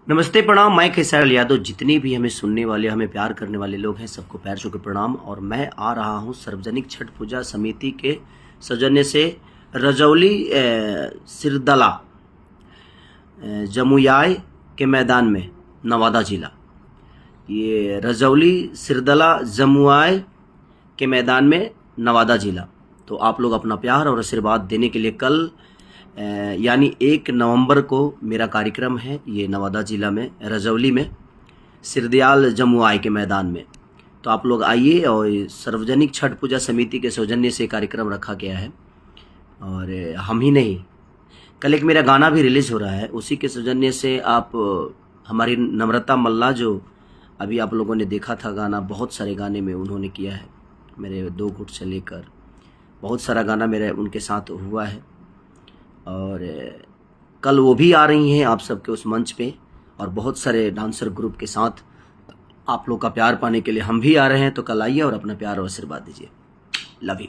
नमस्ते प्रणाम। मैं खेसारी यादव। जितने भी हमें सुनने वाले, हमें प्यार करने वाले लोग हैं, सबको पैर छू के प्रणाम। और मैं आ रहा हूं सार्वजनिक छठ पूजा समिति के सौजन्य से रजौली सिरदला जमुयाय के मैदान में, नवादा जिला। ये रजौली सिरदला जमुयाय के मैदान में, नवादा जिला। तो आप लोग अपना प्यार और आशीर्वाद देने के लिए कल यानी 1 नवंबर को मेरा कार्यक्रम है। ये नवादा ज़िला में, रजौली में, सिरदयाल जमुयाय के मैदान में। तो आप लोग आइए। और सार्वजनिक छठ पूजा समिति के सौजन्य से कार्यक्रम रखा गया है। और हम ही नहीं, कल एक मेरा गाना भी रिलीज़ हो रहा है, उसी के सौजन्य से। आप हमारी नम्रता मल्ला, जो अभी आप लोगों ने देखा था गाना, बहुत सारे गाने में उन्होंने किया है। मेरे 2 गुट से लेकर बहुत सारा गाना मेरे उनके साथ हुआ है। और कल वो भी आ रही हैं आप सबके उस मंच पे, और बहुत सारे डांसर ग्रुप के साथ। आप लोग का प्यार पाने के लिए हम भी आ रहे हैं। तो कल आइए और अपना प्यार और आशीर्वाद दीजिए। Love you.